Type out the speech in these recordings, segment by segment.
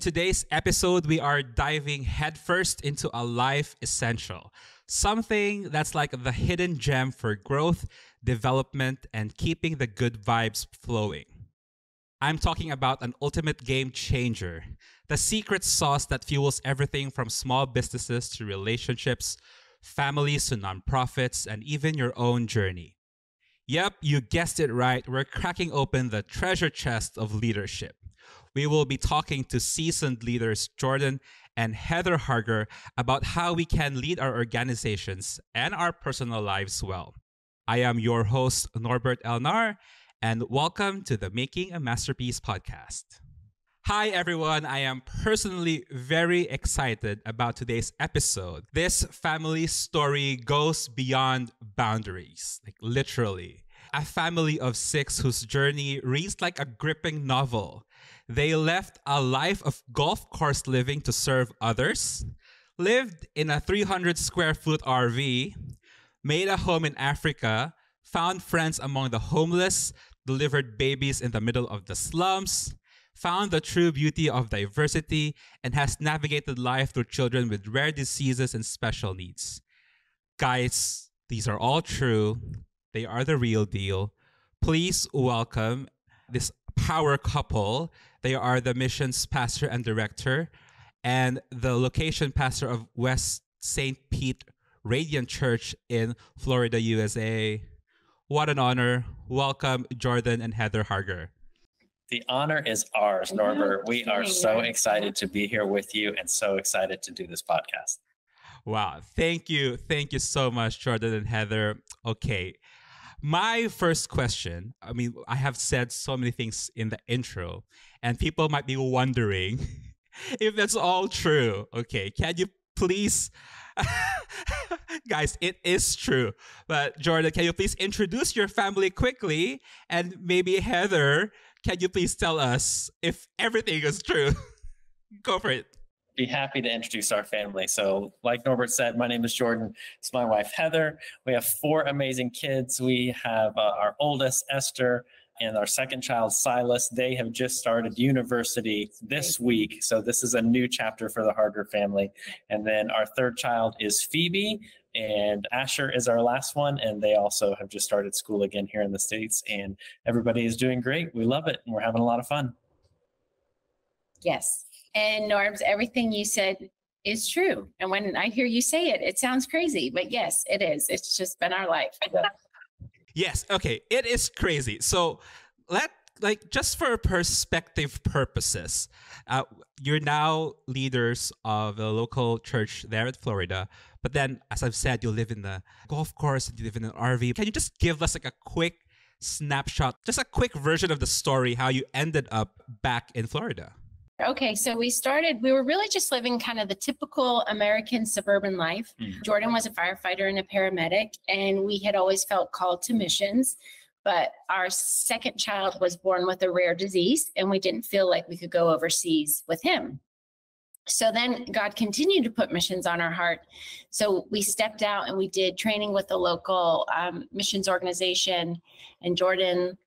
today's episode, we are diving headfirst into a life essential, something that's like the hidden gem for growth, development, and keeping the good vibes flowing. I'm talking about an ultimate game changer, the secret sauce that fuels everything from small businesses to relationships, families to nonprofits, and even your own journey. Yep, you guessed it right. We're cracking open the treasure chest of leadership. We will be talking to seasoned leaders Jordan and Heather Harger about how we can lead our organizations and our personal lives well. I am your host, Norbert Elnar, and welcome to the Making a Masterpiece podcast. Hi, everyone. I am personally very excited about today's episode. This family story goes beyond boundaries, like literally. A family of 6 whose journey reads like a gripping novel. They left a life of golf course living to serve others, lived in a 300 square foot RV, made a home in Africa, found friends among the homeless, delivered babies in the middle of the slums, found the true beauty of diversity, and has navigated life through children with rare diseases and special needs. Guys, these are all true. They are the real deal. Please welcome this power couple. They are the missions pastor and director and the location pastor of West St. Pete Radiant Church in Florida, USA. What an honor. Welcome, Jordan and Heather Harger. The honor is ours, Norbert. We are so excited to be here with you and so excited to do this podcast. Wow. Thank you. Thank you so much, Jordan and Heather. Okay. My first question, I have said so many things in the intro, and people might be wondering if that's all true. Okay. Can you please... Guys, it is true. But Jordan, can you please introduce your family quickly? And maybe Heather, can you please tell us if everything is true? Go for it. Be happy to introduce our family. So like Norbert said, my name is Jordan. It's my wife, Heather. We have 4 amazing kids. We have our oldest, Esther, and our second child, Silas. They have just started university this week. So this is a new chapter for the Harger family. And then our third child is Phoebe, and Asher is our last one. And they also have just started school again here in the States. And everybody is doing great. We love it. And we're having a lot of fun. Yes. And Norbs, everything you said is true. And when I hear you say it, it sounds crazy. But yes, it is. It's just been our life. Yes. Okay. It is crazy. So just for perspective purposes, you're now leaders of the local church there in Florida. But then, as I've said, you live in the golf course, you live in an RV. Can you just give us like a quick snapshot, just a quick version of the story, how you ended up back in Florida? Okay, so we were really just living kind of the typical American suburban life. Jordan was a firefighter and a paramedic, and we had always felt called to missions. But our second child was born with a rare disease, and we didn't feel like we could go overseas with him. So then God continued to put missions on our heart. So we stepped out and we did training with the local missions organization, and Jordan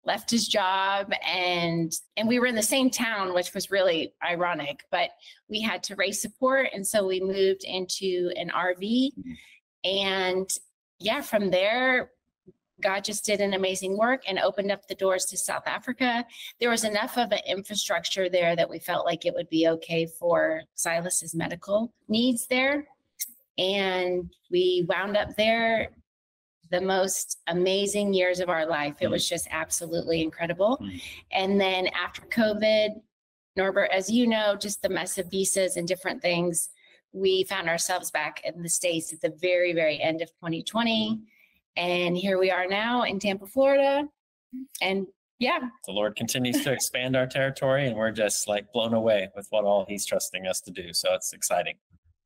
left his job, and we were in the same town, which was really ironic, but we had to raise support. And so we moved into an RV, and from there, God just did an amazing work and opened up the doors to South Africa. There was enough of an infrastructure there that we felt like it would be okay for Silas's medical needs there. And we wound up there the most amazing years of our life. It was just absolutely incredible. And then after COVID, Norbert, as you know, just the mess of visas and different things, we found ourselves back in the States at the very, very end of 2020. And here we are now in Tampa, Florida. And the Lord continues to expand our territory, and we're just like blown away with what all he's trusting us to do. So it's exciting.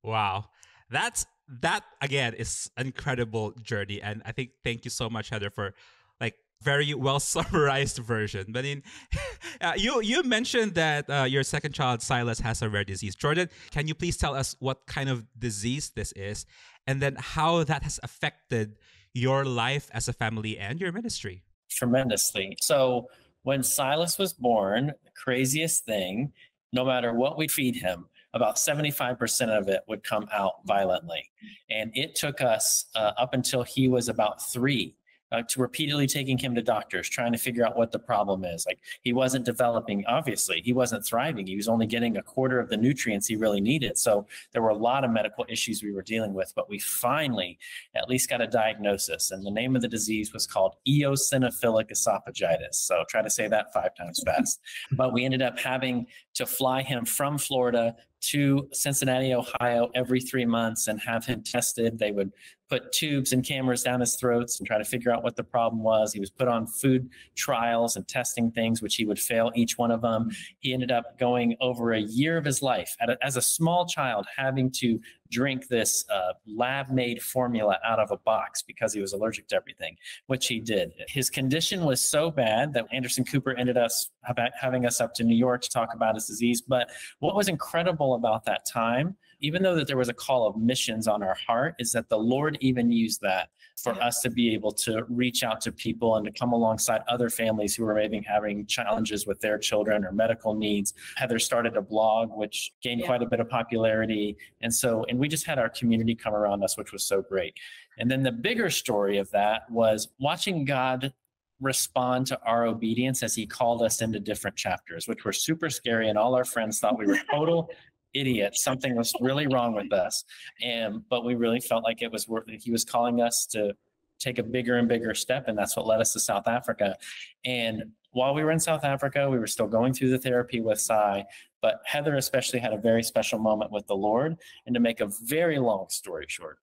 Wow. That again is an incredible journey. And I think thank you so much, Heather, for like very well summarized version. But you mentioned that your second child, Silas, has a rare disease. Jordan, can you please tell us what kind of disease this is, and then how that has affected your life as a family and your ministry? Tremendously. So when Silas was born, the craziest thing, no matter what we feed him, about 75% of it would come out violently. And it took us up until he was about 3 to repeatedly taking him to doctors, trying to figure out what the problem is. Like, he wasn't developing, obviously, he wasn't thriving. He was only getting a quarter of the nutrients he really needed. So there were a lot of medical issues we were dealing with, but we finally at least got a diagnosis. And the name of the disease was called eosinophilic esophagitis. So try to say that 5 times fast. But we ended up having to fly him from Florida to Cincinnati, Ohio every 3 months and have him tested. They would put tubes and cameras down his throats and try to figure out what the problem was. He was put on food trials and testing things, which he would fail each one of them. He ended up going over a year of his life as a small child, having to drink this lab-made formula out of a box because he was allergic to everything, which he did. His condition was so bad that Anderson Cooper ended up having us up to New York to talk about his disease. But what was incredible about that time, even though that there was a call of missions on our heart, is that the Lord even used that for us to be able to reach out to people and to come alongside other families who were maybe having challenges with their children or medical needs. Heather started a blog, which gained quite a bit of popularity. And we just had our community come around us, which was so great. And then the bigger story of that was watching God respond to our obedience as he called us into different chapters, which were super scary. And all our friends thought we were total idiots. Something was really wrong with us. But we really felt like it was worth it. He was calling us to take a bigger and bigger step. And that's what led us to South Africa. And while we were in South Africa, we were still going through the therapy with Cy, but Heather especially had a very special moment with the Lord. And to make a very long story short,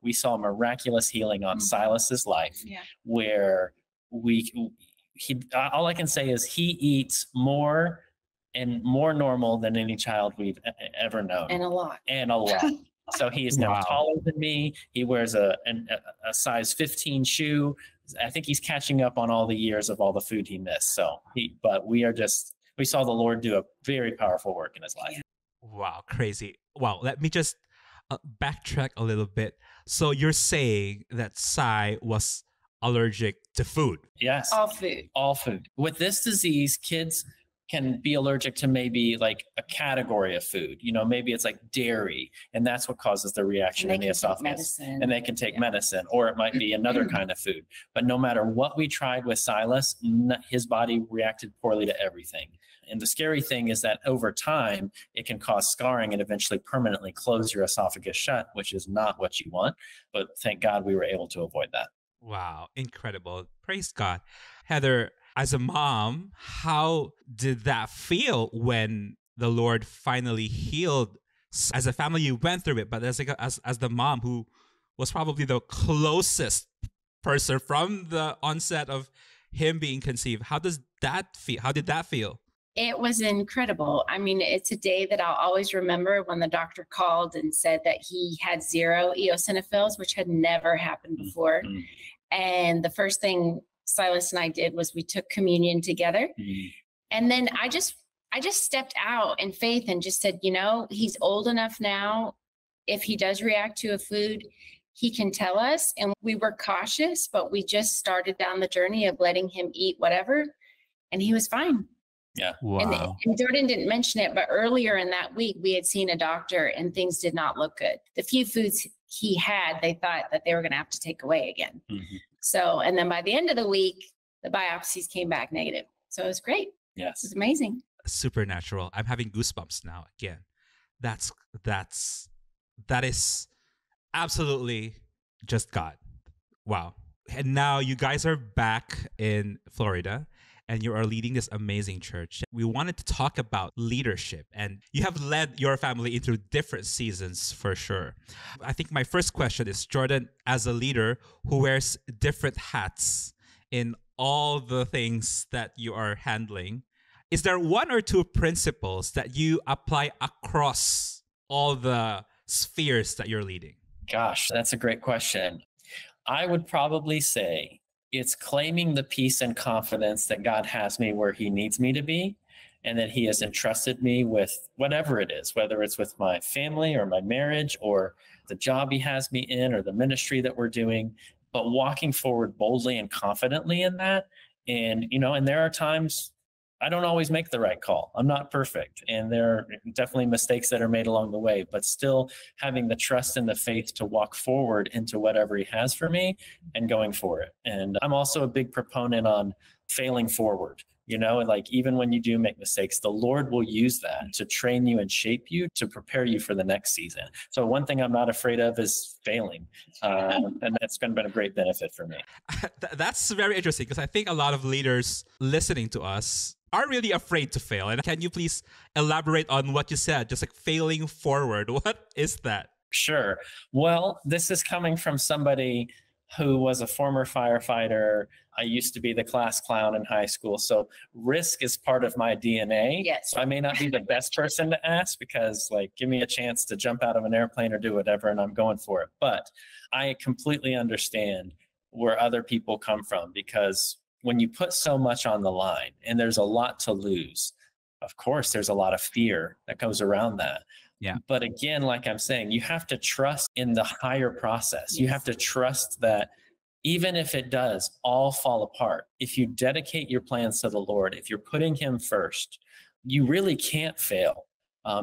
we saw miraculous healing on Silas's life, where all I can say is he eats more and more normal than any child we've ever known. And a lot. So he is now taller than me. He wears a size 15 shoe. I think he's catching up on all the years of all the food he missed. But we saw the Lord do a very powerful work in his life. Wow, crazy. Wow, let me just backtrack a little bit. So you're saying that Cy was allergic to food? Yes. All food. With this disease, kids can be allergic to maybe like a category of food. Maybe it's like dairy, and that's what causes the reaction in the esophagus. And they can take medicine, or it might be another kind of food. But no matter what we tried with Silas, his body reacted poorly to everything. And the scary thing is that over time, it can cause scarring and eventually permanently close your esophagus shut, which is not what you want. But thank God we were able to avoid that. Wow, incredible. Praise God. Heather, as a mom, how did that feel when the Lord finally healed? As a family, you went through it, but as the mom who was probably the closest person from the onset of him being conceived, how does that feel? How did that feel? It was incredible. I mean, it's a day that I'll always remember when the doctor called and said that he had 0 eosinophils, which had never happened before. Mm-hmm. And the first thing Silas and I did was we took communion together. Mm-hmm. And then I just stepped out in faith and just said, he's old enough now. If he does react to a food, he can tell us. And we were cautious, but we just started down the journey of letting him eat whatever. And he was fine. Yeah. Wow. And Jordan didn't mention it, but earlier in that week, we had seen a doctor and things did not look good. The few foods he had, they thought that they were going to have to take away again. Mm-hmm. So, and then by the end of the week, the biopsies came back negative. So it was great. Yes. It was amazing. Supernatural. I'm having goosebumps now again. That is absolutely just God. Wow. And now you guys are back in Florida and you are leading this amazing church. We wanted to talk about leadership, and you have led your family into different seasons for sure. I think my first question is, Jordan, as a leader who wears different hats in all the things that you are handling, is there 1 or 2 principles that you apply across all the spheres that you're leading? Gosh, that's a great question. I would probably say it's claiming the peace and confidence that God has me where he needs me to be, and that he has entrusted me with whatever it is, whether it's with my family or my marriage or the job he has me in or the ministry that we're doing, but walking forward boldly and confidently in that. And, and there are times I don't always make the right call. I'm not perfect. And there are definitely mistakes that are made along the way, but still having the trust and the faith to walk forward into whatever he has for me and going for it. And I'm also a big proponent on failing forward. Like even when you do make mistakes, the Lord will use that to train you and shape you to prepare you for the next season. So one thing I'm not afraid of is failing. And that's been a great benefit for me. That's very interesting because I think a lot of leaders listening to us are really afraid to fail. And can you please elaborate on what you said, just like failing forward? What is that? Sure. Well, this is coming from somebody who was a former firefighter. I used to be the class clown in high school. So risk is part of my DNA. Yes. So I may not be the best person to ask because give me a chance to jump out of an airplane or do whatever, and I'm going for it. But I completely understand where other people come from, because when you put so much on the line and there's a lot to lose, of course, there's a lot of fear that goes around that. Yeah. But again, like I'm saying, you have to trust in the higher process. Yes. You have to trust that even if it does all fall apart, if you dedicate your plans to the Lord, if you're putting him first, you really can't fail,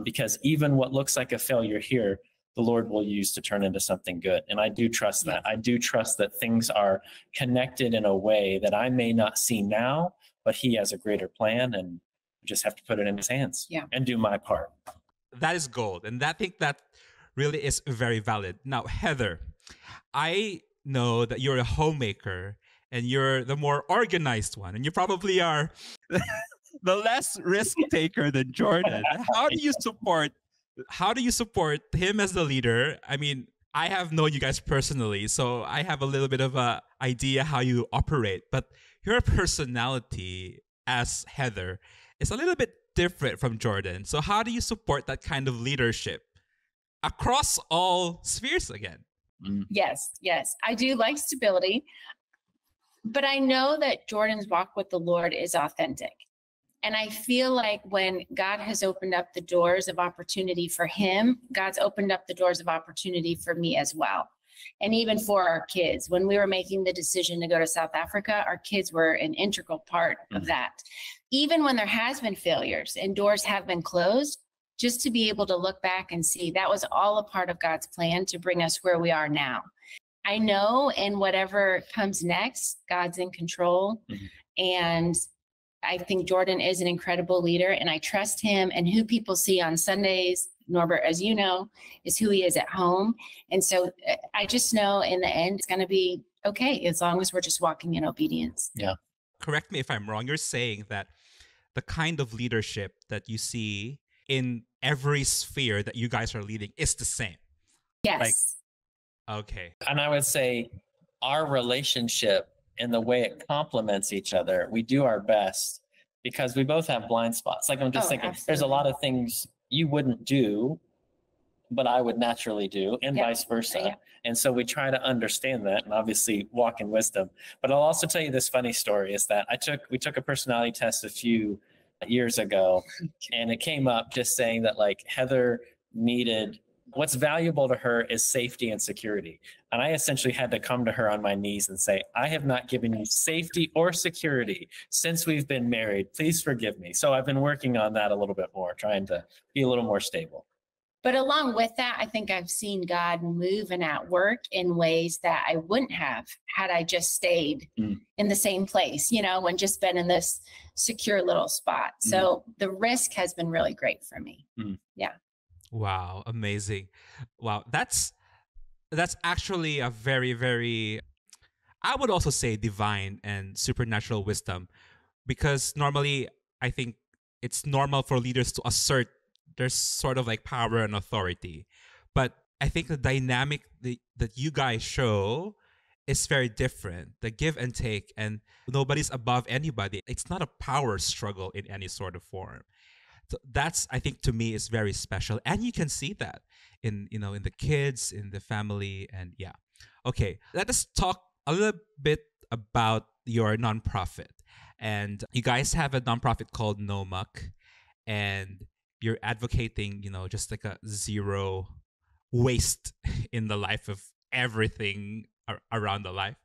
because even what looks like a failure here, the Lord will use to turn into something good. And I do trust that. I do trust that things are connected in a way that I may not see now, but he has a greater plan, and I just have to put it in his hands and do my part. That is gold. And I think that really is very valid. Now, Heather, I know that you're a homemaker and you're the more organized one, and you probably are the less risk taker than Jordan. How do you support him as the leader? I mean, I have known you guys personally, so I have a little bit of a idea how you operate, but your personality as Heather is a little bit different from Jordan. So how do you support that kind of leadership across all spheres again? Yes. I do like stability, but I know that Jordan's walk with the Lord is authentic. And I feel like when God has opened up the doors of opportunity for him, God's opened up the doors of opportunity for me as well. And even for our kids, when we were making the decision to go to South Africa, our kids were an integral part of that. Even when there has been failures and doors have been closed, just to be able to look back and see that was all a part of God's plan to bring us where we are now. I know in whatever comes next, God's in control. And I think Jordan is an incredible leader, and I trust him. And who people see on Sundays, Norbert, as you know, is who he is at home. And so I just know in the end, it's going to be okay as long as we're just walking in obedience. Yeah. Correct me if I'm wrong. You're saying that the kind of leadership that you see in every sphere that you guys are leading is the same. Yes. Okay. And I would say our relationship and the way it complements each other, we do our best because we both have blind spots. I'm just thinking, absolutely. There's a lot of things you wouldn't do, but I would naturally do, and vice versa. Yeah. And so we try to understand that and obviously walk in wisdom. But I'll also tell you this funny story is that we took a personality test a few years ago, and it came up just saying that Heather needed, what's valuable to her is safety and security. And I essentially had to come to her on my knees and say, I have not given you safety or security since we've been married. Please forgive me. So I've been working on that a little bit more, trying to be a little more stable. But along with that, I think I've seen God move and at work in ways that I wouldn't have had I just stayed in the same place, when just been in this secure little spot. So the risk has been really great for me. Yeah. Wow, amazing. Wow, that's actually a very, very, I would also say divine and supernatural wisdom, because normally I think it's normal for leaders to assert there's sort of power and authority. But I think the dynamic that you guys show is very different. The give and take, and nobody's above anybody. It's not a power struggle in any sort of form. So that's, I think, to me is very special. And you can see that in the kids, in the family, and yeah. Okay, let us talk a little bit about your nonprofit. And you guys have a nonprofit called NOMUC, and you're advocating, just a zero waste in the life of everything around the life.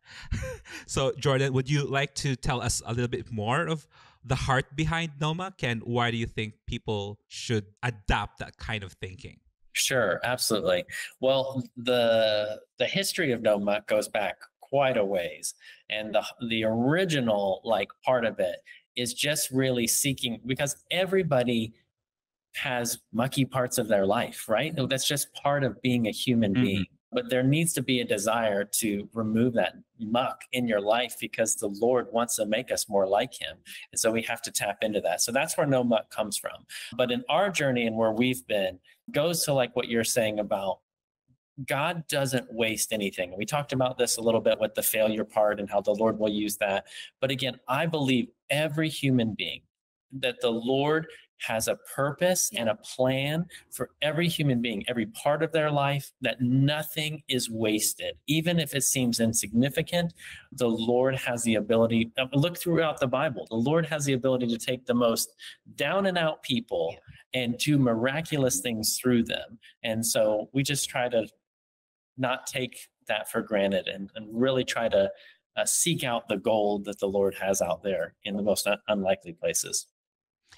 So Jordan, would you like to tell us a little bit more of the heart behind Nomak, and why do you think people should adopt that kind of thinking? Sure, absolutely. Well, the history of Noma goes back quite a ways, and the original like part of it is just really seeking, because everybody has mucky parts of their life, right? That's just part of being a human being. But there needs to be a desire to remove that muck in your life, because the Lord wants to make us more like him. And so we have to tap into that. So that's where no muck comes from. But in our journey and where we've been goes to like what you're saying about God doesn't waste anything. We talked about this a little bit with the failure part and how the Lord will use that. But again, I believe every human being, that the Lord has a purpose and a plan for every human being, every part of their life, that nothing is wasted. Even if it seems insignificant, the Lord has the ability, look throughout the Bible, the Lord has the ability to take the most down and out people and do miraculous things through them. And so we just try to not take that for granted, and really try to seek out the gold that the Lord has out there in the most unlikely places.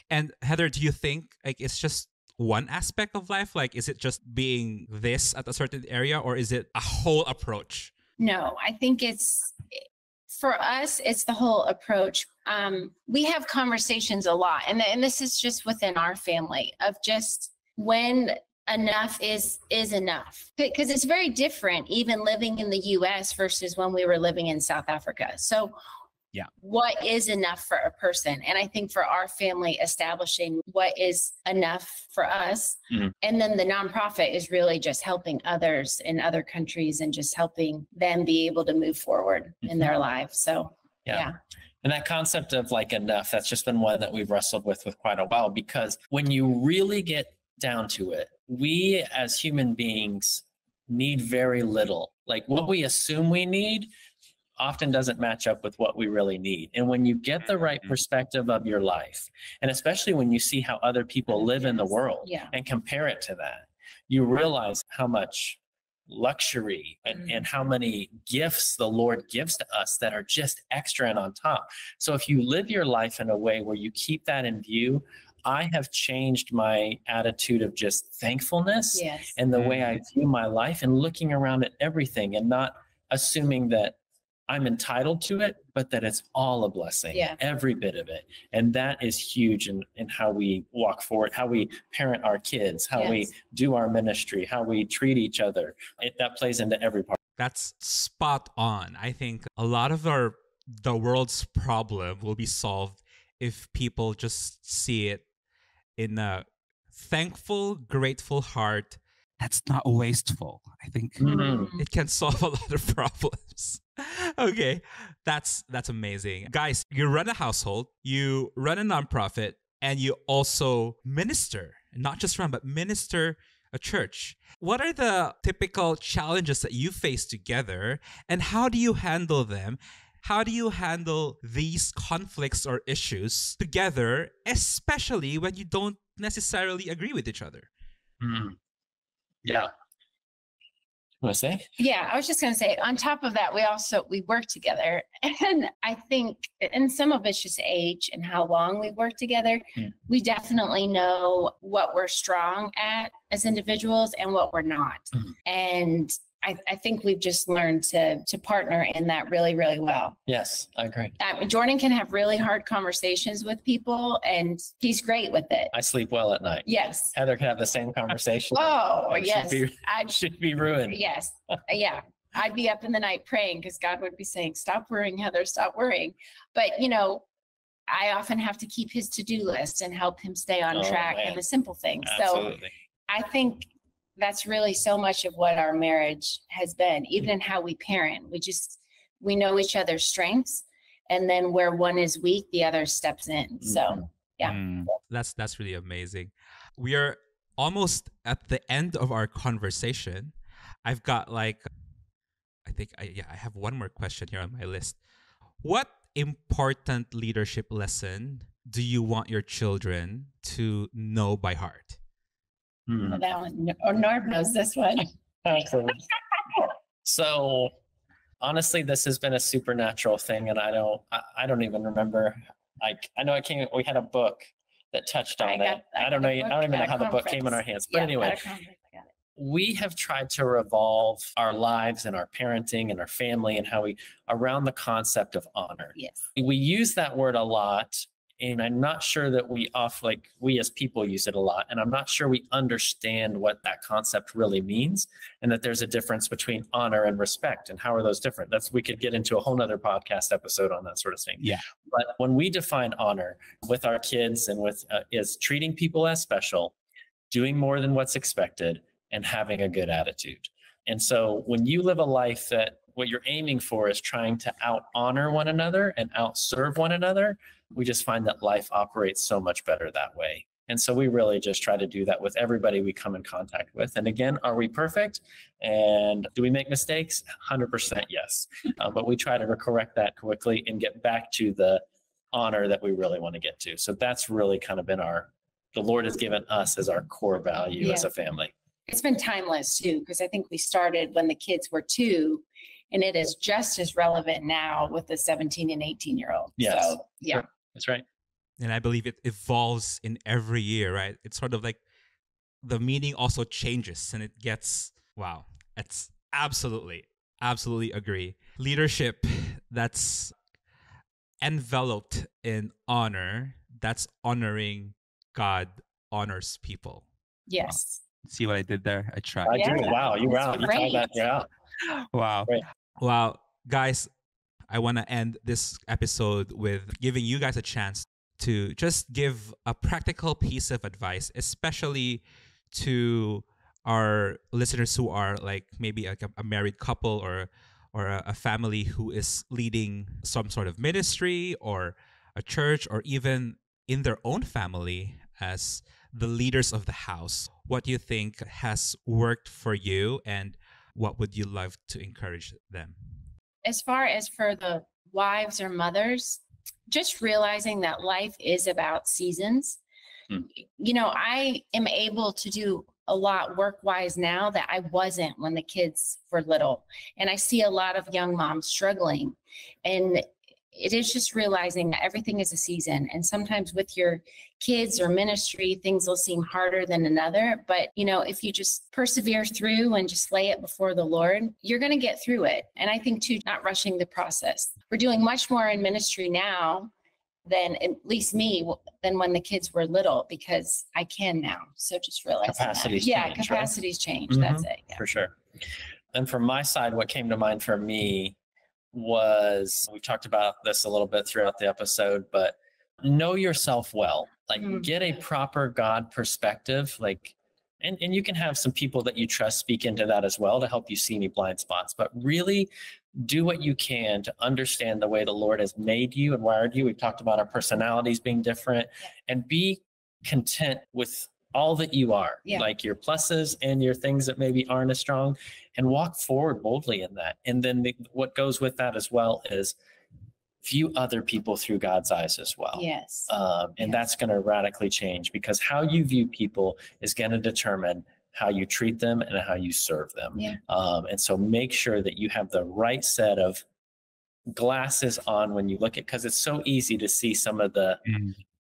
And Heather, do you think like it's just one aspect of life? Like, is it just being this at a certain area, or is it a whole approach? No, I think for us, it's the whole approach. We have conversations a lot, and this is just within our family, of just when enough is enough, because it's very different even living in the US versus when we were living in South Africa. So what is enough for a person? And I think for our family, establishing what is enough for us. And then the nonprofit is really just helping others in other countries and just helping them be able to move forward in their lives. So, yeah. And that concept of like enough, that's just been one that we've wrestled with quite a while, because when you really get down to it, we as human beings need very little. Like what we assume we need often doesn't match up with what we really need. And when you get the right perspective of your life, and especially when you see how other people live in the world and compare it to that, you realize how much luxury and how many gifts the Lord gives to us that are just extra and on top. So if you live your life in a way where you keep that in view, I have changed my attitude of just thankfulness and the way I view my life, and looking around at everything and not assuming that I'm entitled to it, but that it's all a blessing, every bit of it. And that is huge in how we walk forward, how we parent our kids, how we do our ministry, how we treat each other. That plays into every part. That's spot on. I think a lot of the world's problem will be solved if people just see it in a thankful, grateful heart that's not wasteful. I think it can solve a lot of problems. Okay, that's amazing. Guys, you run a household, you run a nonprofit, and you also minister. Not just run, but minister a church. What are the typical challenges that you face together, and how do you handle them? How do you handle these conflicts or issues together, especially when you don't necessarily agree with each other? Yeah. Want to say? Yeah, I was just going to say, on top of that, we work together. And I think, and some of it's just age and how long we work together. We definitely know what we're strong at as individuals and what we're not. And I think we've just learned to partner in that really, really well. Yes, I agree. Jordan can have really hard conversations with people, and he's great with it. I sleep well at night. Yes. Heather can have the same conversation. Oh, yes. Should be ruined. Yes. Yeah. I'd be up in the night praying because God would be saying, stop worrying, Heather, stop worrying. But, I often have to keep his to-do list and help him stay on track in the simple things. Absolutely. So I think that's really so much of what our marriage has been, even in how we parent. We know each other's strengths, and then where one is weak, the other steps in. So, yeah. That's really amazing. We are almost at the end of our conversation. I've got I have one more question here on my list. What important leadership lesson do you want your children to know by heart? That one, or Norb knows this one. Absolutely. So honestly, this has been a supernatural thing, and I don't even remember I know we had a book that touched on it. I don't even know how the book came in our hands. But anyway, we have tried to revolve our lives and our parenting and our family and how we around the concept of honor. Yes. We use that word a lot. And I'm not sure that we as people use it a lot. And I'm not sure we understand what that concept really means, and that there's a difference between honor and respect. And how are those different? We could get into a whole nother podcast episode on that sort of thing. Yeah. But when we define honor with our kids and is treating people as special, doing more than what's expected, and having a good attitude. And so when you live a life that what you're aiming for is trying to out honor one another and out serve one another, we just find that life operates so much better that way. And so we really just try to do that with everybody we come in contact with. And again, are we perfect? And do we make mistakes? 100% yes. But we try to correct that quickly and get back to the honor that we really want to get to. So that's really kind of been the Lord has given us as our core value as a family. It's been timeless too, because I think we started when the kids were 2, and it is just as relevant now with the 17 and 18-year-old. Yes. So, yeah. Sure. That's right. And I believe it evolves in every year, right? It's sort of like the meaning also changes, and it gets, wow. It's absolutely agree. Leadership that's enveloped in honor, that's honoring God, honors people. Yes. Wow. See what I did there? I tried. I do. Wow. You tied that. Yeah. Wow. Great. Wow. Guys, I want to end this episode with giving you guys a chance to just give a practical piece of advice, especially to our listeners who are like maybe a married couple or a family who is leading some sort of ministry or a church, or even in their own family as the leaders of the house. What do you think has worked for you, and what would you love to encourage them? As far as for the wives or mothers, just realizing that life is about seasons. You know, I am able to do a lot work-wise now that I wasn't when the kids were little. And I see a lot of young moms struggling. And it is just realizing that everything is a season. And sometimes with your kids or ministry, things will seem harder than another. But, you know, if you just persevere through and just lay it before the Lord, you're going to get through it. And I think, too, not rushing the process. We're doing much more in ministry now than, at least me, than when the kids were little, because I can now. So just realize capacities that. change, Capacities change. Mm-hmm. That's it. Yeah. For sure. And from my side, what came to mind for me was, we talked about this a little bit throughout the episode, but know yourself well. Like get a proper God perspective. Like, and you can have some people that you trust speak into that as well to help you see any blind spots, but really do what you can to understand the way the Lord has made you and wired you. We've talked about our personalities being different, and be content with all that you are, like your pluses and your things that maybe aren't as strong, and walk forward boldly in that. And then what goes with that as well is view other people through God's eyes as well. Yes. And that's going to radically change, because how you view people is going to determine how you treat them and how you serve them. Yeah. And so make sure that you have the right set of glasses on when you look at, because it's so easy to see some of the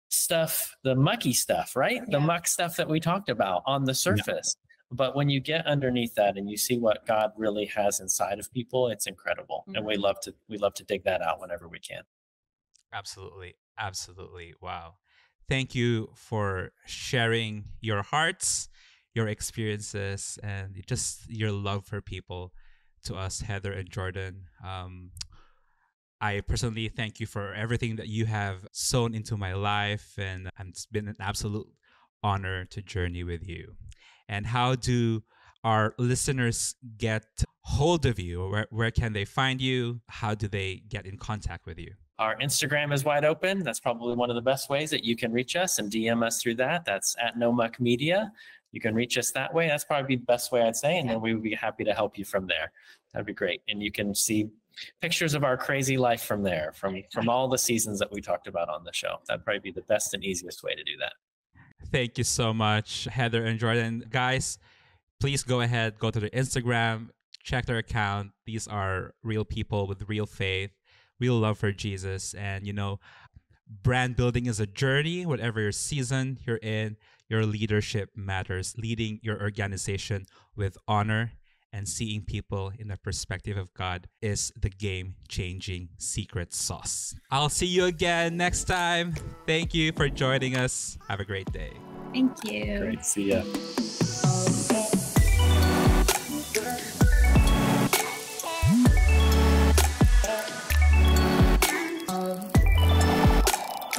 stuff, the mucky stuff, right? The muck stuff that we talked about on the surface. But when you get underneath that and you see what God really has inside of people, it's incredible. And we love to dig that out whenever we can. Absolutely. Wow. Thank you for sharing your hearts, your experiences, and just your love for people to us, Heather and Jordan. I personally thank you for everything that you have sown into my life, and it's been an absolute honor to journey with you. And how do our listeners get hold of you? Where can they find you? How do they get in contact with you? Our Instagram is wide open. That's probably one of the best ways that you can reach us, and DM us through that. That's at No Muck Media. You can reach us that way. That's probably the best way, I'd say. And then we would be happy to help you from there. That'd be great. And you can see pictures of our crazy life from there, from all the seasons that we talked about on the show. That'd probably be the best and easiest way to do that. Thank you so much, Heather and Jordan. Guys, please go ahead, go to their Instagram, check their account. These are real people with real faith, real love for Jesus. And, you know, Brand building is a journey. Whatever your season you're in, your leadership matters. Leading your organization with honor and seeing people in the perspective of God is the game-changing secret sauce. I'll see you again next time. Thank you for joining us. Have a great day. Thank you. Great. See ya.